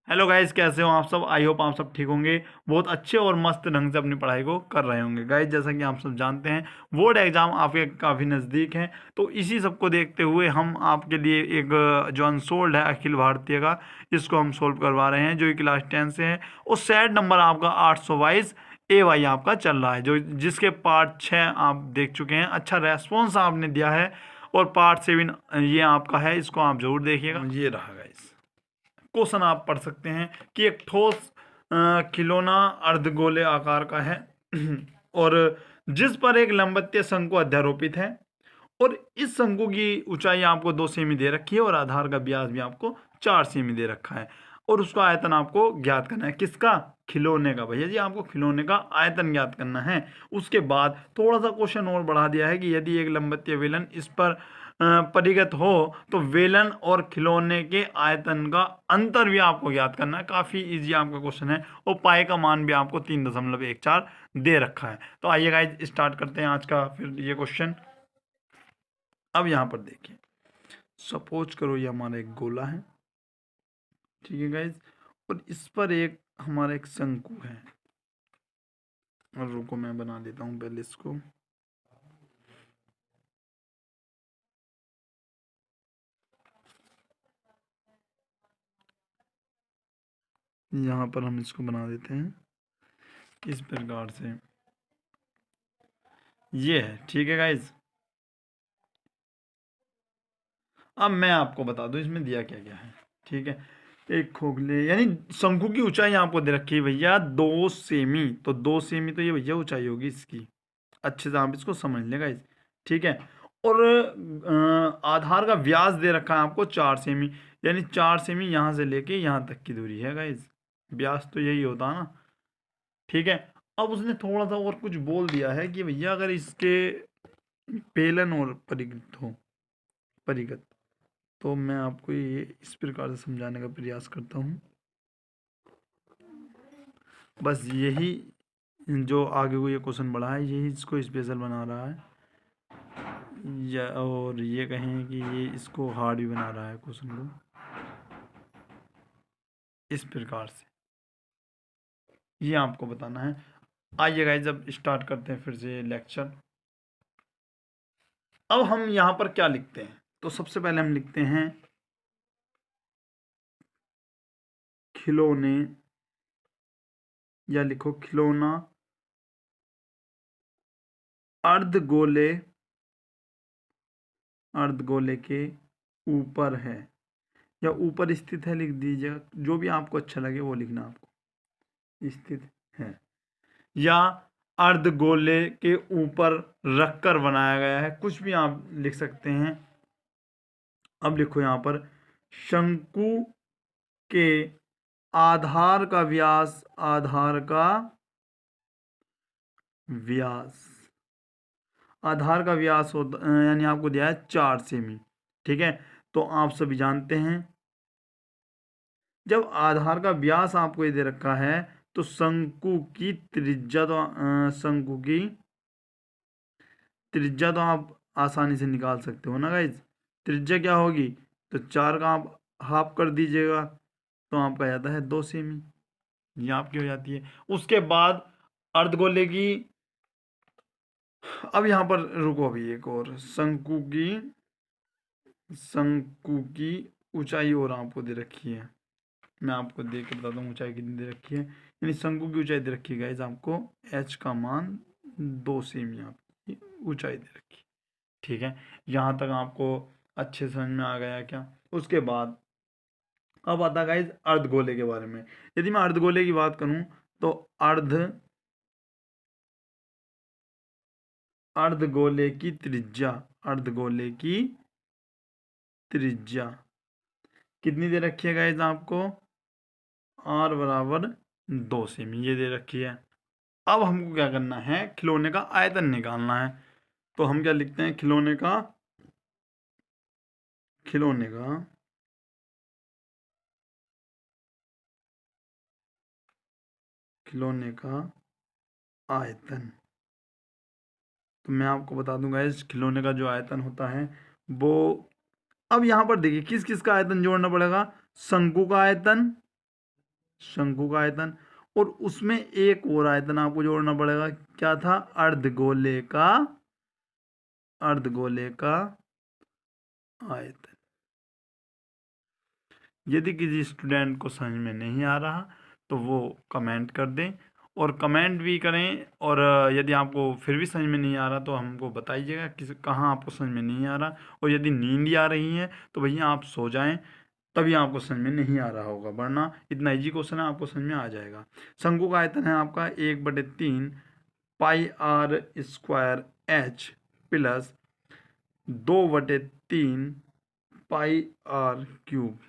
Hello guys, कैसे हो आप सब। आई होप आप सब ठीक होंगे, बहुत अच्छे और मस्त ढंग से अपनी पढ़ाई को कर रहे होंगे। गाइस, जैसा कि आप सब जानते हैं, बोर्ड एग्जाम आपके काफ़ी नज़दीक हैं, तो इसी सब को देखते हुए हम आपके लिए एक जो अनसोल्ड है अखिल भारतीय का, इसको हम सोल्व करवा रहे हैं, जो कि क्लास 10 से है। और सेट नंबर आपका 822 AY आपका चल रहा है, जो जिसके पार्ट 6 आप देख चुके हैं। अच्छा रेस्पॉन्स आपने दिया है, और पार्ट 7 ये आपका है, इसको आप जरूर देखिएगा। ये रहा गाइस, क्वेश्चन आप पढ़ सकते हैं कि एक ठोस खिलौना अर्धगोले आकार का है और जिस पर एक लंबवतीय शंकु अध्यारोपित है, और इस शंकु की ऊंचाई आपको 2 सेमी दे रखी है, और आधार का व्यास भी आपको 4 सेमी दे रखा है, और उसका आयतन आपको ज्ञात करना है। किसका? खिलौने का। भैया जी, आपको खिलौने का आयतन ज्ञात करना है। उसके बाद थोड़ा सा क्वेश्चन और बढ़ा दिया है कि यदि एक लंबवतीय बेलन इस पर परिगत हो तो वेलन और खिलौने के आयतन का अंतर भी आपको ज्ञात करना है। काफ़ी इजी आपका क्वेश्चन है, और पाए का मान भी आपको 3.14 दे रखा है। तो आइए गाइज, स्टार्ट करते हैं आज का फिर ये क्वेश्चन। अब यहाँ पर देखिए, सपोज करो ये हमारा एक गोला है, ठीक है गाइज, और इस पर एक हमारा एक शंकु है। और रुको, मैं बना देता हूँ पहले इसको। यहाँ पर हम इसको बना देते हैं इस प्रकार से। ये है, ठीक है गाइज। अब मैं आपको बता दूं इसमें दिया क्या क्या है, ठीक है। एक खोखले यानी शंकु की ऊंचाई आपको दे रखी है भैया 2 सेमी, तो 2 सेमी तो ये भैया ऊंचाई होगी इसकी। अच्छे से आप इसको समझ लें गाइज, ठीक है। और आधार का व्यास दे रखा है आपको 4 सेमी, यानी 4 सेमी यहाँ से लेके यहाँ तक की दूरी है गाइज। व्यास तो यही होता है ना, ठीक है। अब उसने थोड़ा सा और कुछ बोल दिया है कि भैया अगर इसके पेलन और परिगत, तो मैं आपको ये इस प्रकार से समझाने का प्रयास करता हूँ। बस यही जो आगे को ये क्वेश्चन बढ़ा है, यही इसको स्पेशल बना रहा है, या और ये कहें कि ये इसको हार्ड भी बना रहा है क्वेश्चन को, इस प्रकार से ये आपको बताना है। आइए गाइस, जब स्टार्ट करते हैं फिर से लेक्चर। अब हम यहाँ पर क्या लिखते हैं, तो सबसे पहले हम लिखते हैं खिलौने, या लिखो खिलौना अर्धगोले, अर्धगोले के ऊपर है, या ऊपर स्थित है लिख दीजिएगा, जो भी आपको अच्छा लगे वो लिखना। आपको स्थित है, या अर्धगोले के ऊपर रखकर बनाया गया है, कुछ भी आप लिख सकते हैं। अब लिखो यहाँ पर शंकु के आधार का व्यास, आधार का व्यास, आधार का व्यास होता यानी आपको दिया है 4 सेमी, ठीक है। तो आप सभी जानते हैं, जब आधार का व्यास आपको ये दे रखा है, तो शंकु की त्रिज्या, तो शंकु की त्रिज्या तो आप आसानी से निकाल सकते हो ना गाइज। त्रिज्या क्या होगी, तो 4 का आप हाफ कर दीजिएगा, तो आपका जाता है 2 सेमी, ये आपकी हो जाती है। उसके बाद अर्धगोले की, अब यहाँ पर रुको, अभी एक और शंकु की ऊंचाई और आपको दे रखी है। मैं आपको देख के बताता हूँ ऊंचाई कितनी दे रखी है। यानी शंकु की ऊंचाई दे रखी है गाइज आपको, एच का मान 2 सेमी आपकी ऊंचाई दे रखी है, ठीक है। यहाँ तक आपको अच्छे समझ में आ गया क्या? उसके बाद अब आता है गाइज अर्धगोले के बारे में। यदि मैं अर्धगोले की बात करूं, तो अर्धगोले की त्रिज्या, अर्धगोले की त्रिज्या कितनी दे रखी है गाइज आपको, r बराबर 2 सेमी ये दे रखी है। अब हमको क्या करना है, खिलौने का आयतन निकालना है। तो हम क्या लिखते हैं, खिलौने का खिलौने का खिलौने का आयतन। तो मैं आपको बता दूंगा, इस खिलौने का जो आयतन होता है वो, अब यहाँ पर देखिए किस किस का आयतन जोड़ना पड़ेगा, शंकु का आयतन, शंकु का आयतन, और उसमें एक और आयतन आपको जोड़ना पड़ेगा, क्या था, अर्धगोले का आयतन। यदि किसी स्टूडेंट को समझ में नहीं आ रहा तो वो कमेंट कर दें, और कमेंट भी करें, और यदि आपको फिर भी समझ में नहीं आ रहा तो हमको बताइएगा किस कहाँ आपको समझ में नहीं आ रहा। और यदि नींद आ रही है तो भैया आप सो जाएं, तभी आपको समझ में नहीं आ रहा होगा, वरना इतना इजी क्वेश्चन है, आपको समझ में आ जाएगा। शंकु का आयतन है आपका 1/3 pi R square H plus 2/3 pi R cube.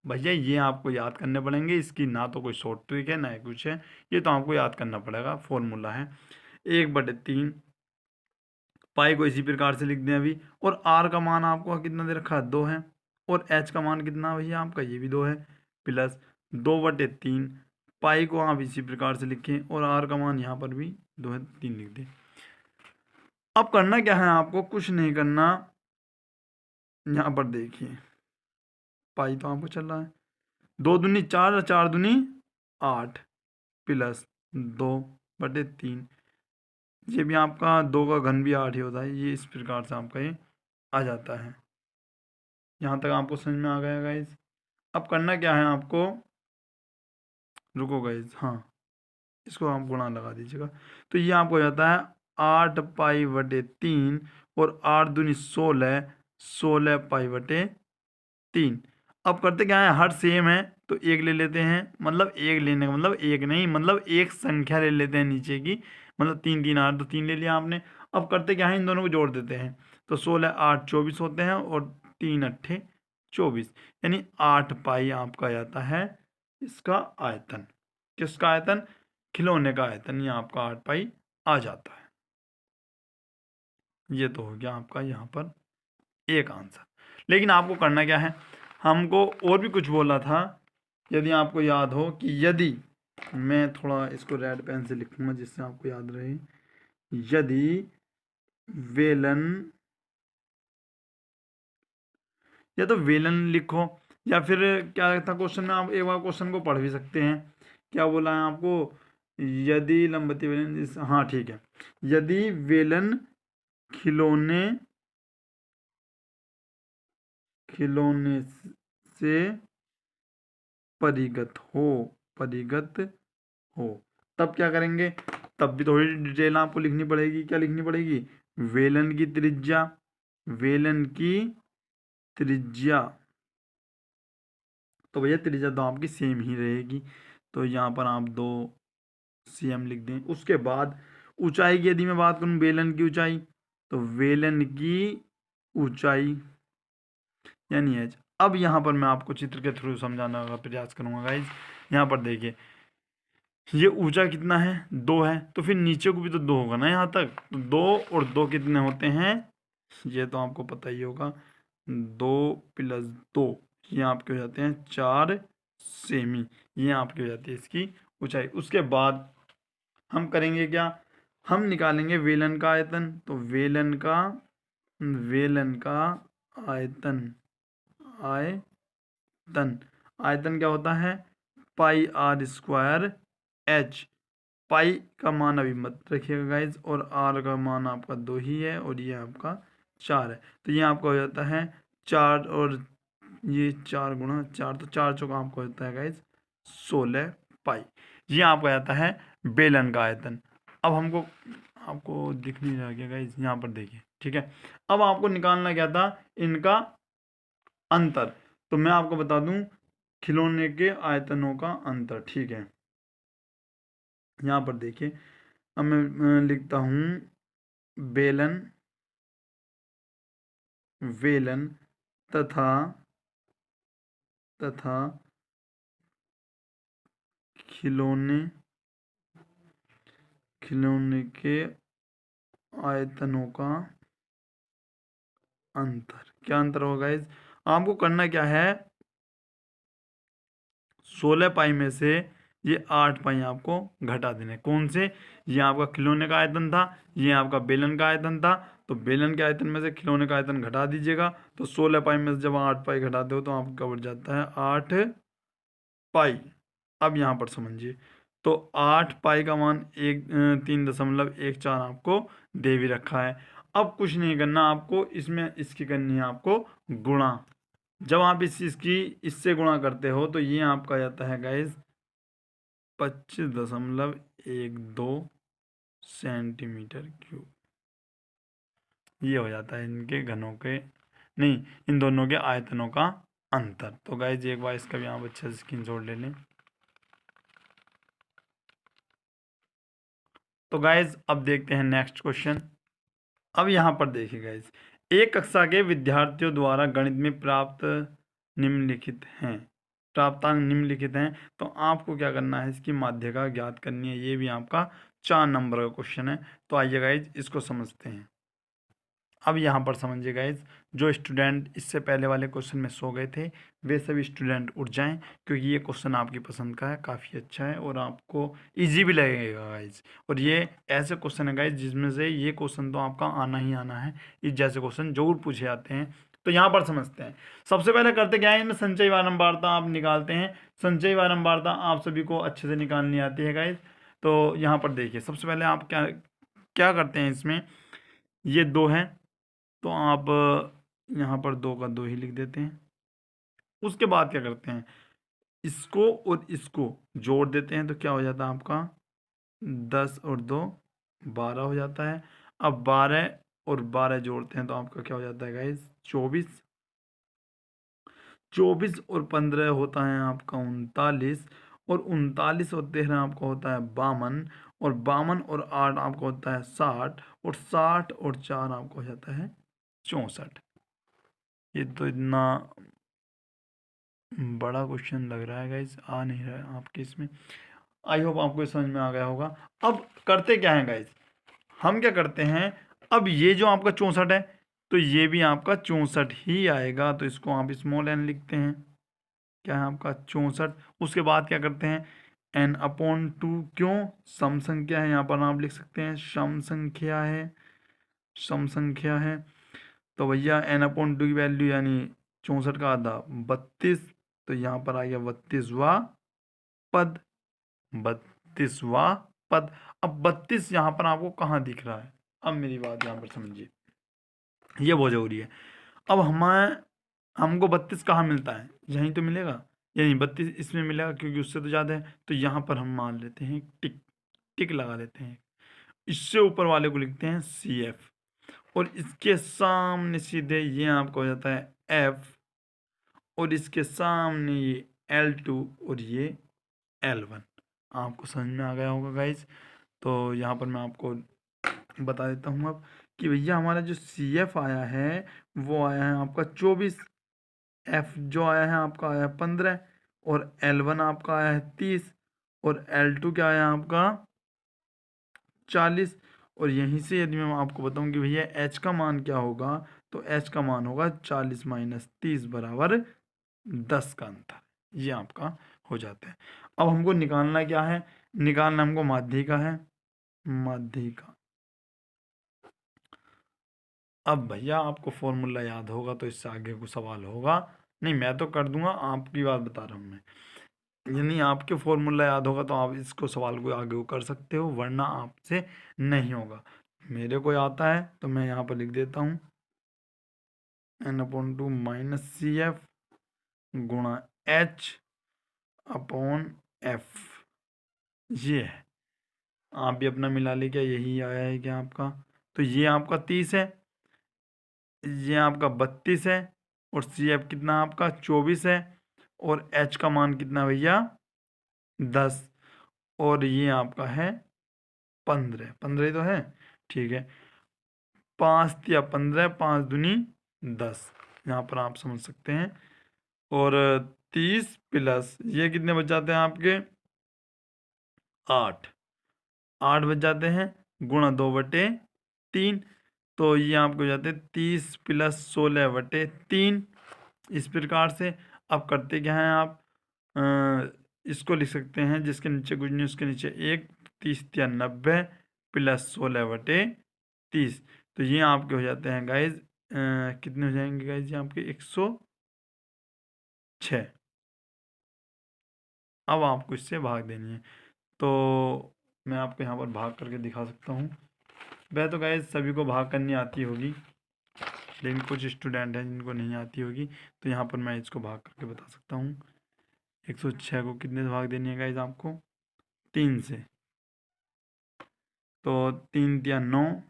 भैया ये आपको याद करने पड़ेंगे, इसकी ना तो कोई शॉर्ट ट्रिक है ना ही कुछ है, ये तो आपको याद करना पड़ेगा, फॉर्मूला है। 1/3 पाई को इसी प्रकार से लिख दें अभी, और आर का मान आपको कितना दे रखा है, 2 है, और एच का मान कितना भैया आपका, ये भी 2 है, प्लस 2/3 पाई को आप इसी प्रकार से लिखें, और आर का मान यहाँ पर भी 2 है, 3 लिख दें। अब करना क्या है आपको, कुछ नहीं करना, यहाँ पर देखिए पाई तो आपको चल रहा है, 2 दूनी 4 और 4 दूनी 8 प्लस 2/3, ये भी आपका 2 का घन भी 8 ही होता है, ये इस प्रकार से आपका ये आ जाता है। यहाँ तक आपको समझ में आ गया गाइज। अब करना क्या है आपको, रुको गाइज, हाँ इसको आप गुणा लगा दीजिएगा, तो ये आपको हो जाता है 8 पाई/3, और 8 दूनी 16, 16 पाई/3। अब करते क्या है, हर सेम है तो एक ले लेते हैं, मतलब एक लेने का मतलब एक नहीं, मतलब एक संख्या ले लेते हैं नीचे की, मतलब 3 3 8, तो 3 ले लिया आपने। अब करते क्या है, इन दोनों को जोड़ देते हैं, तो 16 8 24 होते हैं, और 3 8 24, यानी 8 पाई आपका आता है इसका आयतन। किसका आयतन, खिलौने का आयतन, ये आपका 8 पाई आ जाता है। ये तो हो गया आपका यहाँ पर एक आंसर। लेकिन आपको करना क्या है, हमको और भी कुछ बोला था, यदि आपको याद हो, कि यदि, मैं थोड़ा इसको रेड पेन से लिखूंगा जिससे आपको याद रहे, यदि वेलन, या तो वेलन लिखो, या फिर क्या था क्वेश्चन में, आप एक बार क्वेश्चन को पढ़ भी सकते हैं, क्या बोला है आपको, यदि लंबती वेलन, हाँ ठीक है, यदि वेलन खिलौने खिलौने से परिगत हो, तब क्या करेंगे, तब भी थोड़ी डिटेल आपको लिखनी पड़ेगी, क्या लिखनी पड़ेगी, वेलन की त्रिज्या, वेलन की त्रिज्या, तो भैया त्रिज्या तो आपकी सेम ही रहेगी, तो यहाँ पर आप 2 cm लिख दें। उसके बाद ऊंचाई की यदि मैं बात करूँ, वेलन की ऊंचाई, तो वेलन की ऊंचाई यानी एच। अब यहाँ पर मैं आपको चित्र के थ्रू समझाने का प्रयास करूँगा गाइज। यहाँ पर देखिए, ये ऊंचा कितना है, 2 है, तो फिर नीचे को भी तो 2 होगा ना यहाँ तक, तो 2 और 2 कितने होते हैं, ये तो आपको पता ही होगा, 2 + 2, ये आपके हो जाते हैं 4 सेमी, ये आपकी हो जाती है इसकी ऊंचाई। उसके बाद हम करेंगे क्या, हम निकालेंगे वेलन का आयतन, तो वेलन का आयतन आयतन क्या होता है, पाई आर स्क्वायर एच। पाई का मान अभी मत रखिएगा गाइज, और आर का मान आपका 2 ही है, और ये आपका 4 है, तो ये आपका हो जाता है 4, और ये 4 × 4, तो 4 चौका आपका होता है गाइज 16 पाई। ये आपका आता है बेलन का आयतन। अब हमको, आपको दिख नहीं रहा क्या गाइज, यहाँ पर देखिए, ठीक है। अब आपको निकालना क्या था, इनका अंतर, तो मैं आपको बता दूं, खिलौने के आयतनों का अंतर, ठीक है। यहाँ पर देखिए, अब मैं लिखता हूँ बेलन तथा खिलौने के आयतनों का अंतर। क्या अंतर होगा इस, आपको करना क्या है, 16 पाई में से ये 8 पाई आपको घटा देने। कौन से, ये आपका खिलौने का आयतन था, ये आपका बेलन का आयतन था, तो बेलन के आयतन में से खिलौने का आयतन घटा दीजिएगा, तो 16 पाई में से जब 8 पाई घटाते हो तो आपका बढ़ जाता है 8 पाई। अब यहाँ पर समझिए, तो 8 पाई का मान 3.14 आपको दे भी रखा है। अब कुछ नहीं करना आपको, इसमें इसकी करनी है आपको गुणा। जब आप इसकी इससे गुणा करते हो तो ये आपका जाता है गाइज 25.12 सेंटीमीटर क्यूब। ये हो जाता है इनके घनों के, नहीं, इन दोनों के आयतनों का अंतर। तो गाइज एक बार इसका भी आप अच्छे से स्क्रीनशॉट ले लें। तो गाइज अब देखते हैं नेक्स्ट क्वेश्चन। अब यहाँ पर देखिए गाइज, एक कक्षा के विद्यार्थियों द्वारा गणित में निम्नलिखित हैं प्राप्तांक निम्नलिखित हैं। तो आपको क्या करना है, इसकी माध्यिका ज्ञात करनी है। ये भी आपका 4 नंबर का क्वेश्चन है। तो आइए गाइज इसको समझते हैं। अब यहाँ पर समझिए गाइज, जो स्टूडेंट इससे पहले वाले क्वेश्चन में सो गए थे वे सभी स्टूडेंट उठ जाएं, क्योंकि ये क्वेश्चन आपकी पसंद का है, काफ़ी अच्छा है और आपको इजी भी लगेगा गाइज। और ये ऐसे क्वेश्चन है गाइज जिसमें से ये क्वेश्चन तो आपका आना ही आना है, इस जैसे क्वेश्चन जरूर पूछे जाते हैं। तो यहाँ पर समझते हैं। सबसे पहले करते क्या है, इनमें संचयी बारंबारता आप निकालते हैं। संचयी बारंबारता आप सभी को अच्छे से निकालनी आती है गाइज। तो यहाँ पर देखिए, सबसे पहले आप क्या क्या करते हैं, इसमें ये 2 हैं तो आप यहाँ पर 2 का 2 ही लिख देते हैं। उसके बाद क्या करते हैं, इसको और इसको जोड़ देते हैं। तो क्या हो जाता है आपका 10 और 2 12 हो जाता है। अब 12 और 12 जोड़ते हैं तो आपका क्या हो जाता है गाइस 24। 24 और 15 होता है आपका 39, और 39 और 13 आपका होता है 52, और 52 और 8 आपका होता है 60, और 60 और 4 आपका हो जाता है 64। ये तो इतना बड़ा क्वेश्चन लग रहा है गाइज, आ नहीं रहा है आपके इसमें। आई होप आपको समझ में आ गया होगा। अब करते क्या है गाइज, हम क्या करते हैं, अब ये जो आपका 64 है तो ये भी आपका 64 ही आएगा। तो इसको आप स्मॉल एन लिखते हैं, क्या है आपका 64। उसके बाद क्या करते हैं, n/2, क्यों, सम संख्या है, यहाँ पर आप लिख सकते हैं सम संख्या है, सम संख्या है। तो भैया n/2 की वैल्यू यानी 64 का आधा 32, तो यहाँ पर आ गया 32वां पद, 32वां पद। अब 32 यहाँ पर आपको कहाँ दिख रहा है, अब मेरी बात यहाँ पर समझिए, ये बहुत जरूरी है। अब हमको 32 कहाँ मिलता है, यहीं तो मिलेगा, यानी 32 इसमें मिलेगा क्योंकि उससे तो ज़्यादा है। तो यहाँ पर हम मान लेते हैं टिक, टिक लगा देते हैं। इससे ऊपर वाले को लिखते हैं CF, और इसके सामने सीधे ये आपका हो जाता है F, और इसके सामने ये L2 और ये L1। आपको समझ में आ गया होगा गाइज। तो यहाँ पर मैं आपको बता देता हूँ अब कि भैया हमारा जो CF आया है वो आया है आपका 24, F जो आया है आपका आया है 15, और L1 आपका आया है 30, और L2 क्या आया आपका 40। और यहीं से यदि मैं आपको बताऊं कि भैया H का मान क्या होगा, तो H का मान होगा 40 - 30 बराबर 10 का अंतर। ये आपका हो जाता है। अब हमको निकालना क्या है, निकालना हमको माध्यिका है, माध्यिका। अब भैया आपको फॉर्मूला याद होगा तो इससे आगे को सवाल होगा नहीं, मैं तो कर दूंगा, आपकी बात बता रहा हूँ मैं। यानी आपके फॉर्मूला याद होगा तो आप इसको सवाल को आगे को कर सकते हो, वरना आपसे नहीं होगा। मेरे को आता है तो मैं यहाँ पर लिख देता हूँ n/2 - CF गुणा H/F। ये है, आप भी अपना मिला ले, क्या यही आया है क्या आपका। तो ये आपका 30 है, ये आपका 32 है, और CF कितना आपका 24 है, और H का मान कितना भैया 10, और ये आपका है 15, 15 ही तो है, ठीक है। 5 या 15, 5 दूनी 10, यहाँ पर आप समझ सकते हैं। और 30 प्लस ये कितने बच जाते हैं आपके 8, 8 बच जाते हैं, गुणा 2/3। तो ये आपको हो जाते हैं 30 + 16/3। इस प्रकार से अब करते क्या हैं आप, इसको लिख सकते हैं जिसके नीचे कुछ नहीं उसके नीचे 1, 30 या 90 + 16/30। तो ये आपके हो जाते हैं गाइज, कितने हो जाएंगे गाइज, ये आपके 106। अब आपको इससे भाग देनी है। तो मैं आपको यहाँ पर भाग करके दिखा सकता हूँ। वह तो गाइस सभी को भाग करनी आती होगी, लेकिन कुछ स्टूडेंट हैं जिनको नहीं आती होगी, तो यहाँ पर मैं इसको भाग करके बता सकता हूँ। 106 को कितने से भाग देनी है गाइस आपको? 3 से। तो 3 तिया 9,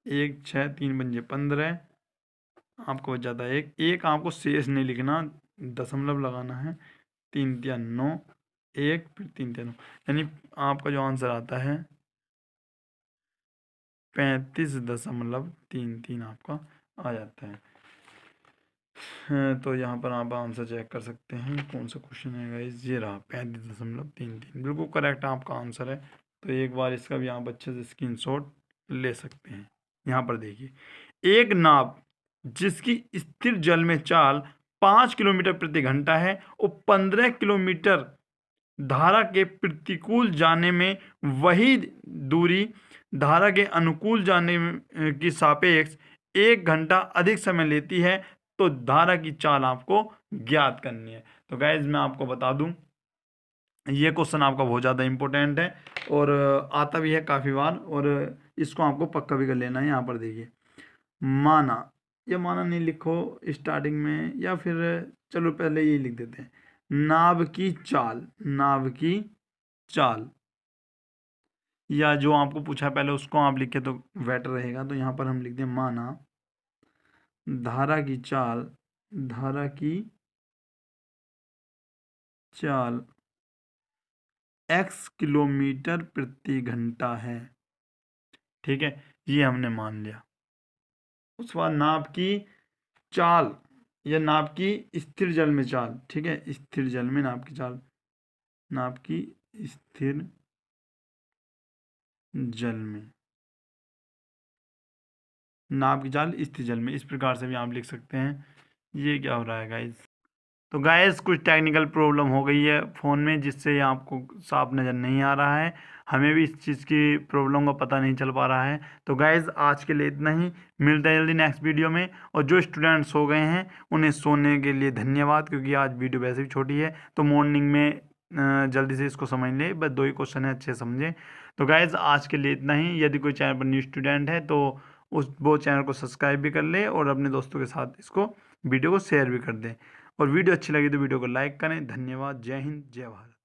1 6 3 पंजे 15, आपको बच जाता है एक आपको शेष नहीं लिखना, दशमलव लगाना है। 3 तिया 9, 1 फिर 3 तिया 9, यानी आपका जो आंसर आता है 35.33 आपका आ जाता है। तो यहाँ पर आप आंसर चेक कर सकते हैं कौन सा क्वेश्चन है गाइस, ये रहा 35.33, बिल्कुल करेक्ट आपका आंसर है। तो एक बार इसका भी आप अच्छे से स्क्रीनशॉट ले सकते हैं। यहाँ पर देखिए, एक नाव जिसकी स्थिर जल में चाल 5 किलोमीटर प्रति घंटा है और 15 किलोमीटर धारा के प्रतिकूल जाने में वही दूरी धारा के अनुकूल जाने की सापेक्ष 1 घंटा अधिक समय लेती है, तो धारा की चाल आपको ज्ञात करनी है। तो गाइज मैं आपको बता दूं, ये क्वेश्चन आपका बहुत ज़्यादा इंपॉर्टेंट है और आता भी है काफ़ी बार, और इसको आपको पक्का भी कर लेना है। यहाँ पर देखिए, माना, या माना नहीं लिखो स्टार्टिंग में, या फिर चलो पहले ये लिख देते हैं, नाव की चाल, नाव की चाल, या जो आपको पूछा पहले उसको आप लिखे तो बेटर रहेगा। तो यहाँ पर हम लिखते हैं माना धारा की चाल, धारा की चाल x किलोमीटर प्रति घंटा है। ठीक है, ये हमने मान लिया। उसके बाद नाव की चाल या नाव की स्थिर जल में चाल, ठीक है, स्थिर जल में नाव की चाल, नाव की स्थिर जल में, नाव की चाल स्थिर जल में, इस प्रकार से भी आप लिख सकते हैं। ये क्या हो रहा है गाइस? तो गाइस कुछ टेक्निकल प्रॉब्लम हो गई है फ़ोन में, जिससे ये आपको साफ नज़र नहीं आ रहा है। हमें भी इस चीज़ की प्रॉब्लम का पता नहीं चल पा रहा है। तो गाइस आज के लिए इतना ही, मिलते हैं जल्दी नेक्स्ट वीडियो में। और जो स्टूडेंट सो गए हैं उन्हें सोने के लिए धन्यवाद, क्योंकि आज वीडियो वैसे भी छोटी है, तो मॉर्निंग में जल्दी से इसको समझ लें। बस 2 ही क्वेश्चन है, अच्छे समझें। तो गाइस आज के लिए इतना ही। यदि कोई चैनल पर न्यू स्टूडेंट है तो वो चैनल को सब्सक्राइब भी कर ले और अपने दोस्तों के साथ इसको वीडियो को शेयर भी कर दें। और वीडियो अच्छी लगी तो वीडियो को लाइक करें। धन्यवाद। जय हिंद, जय भारत।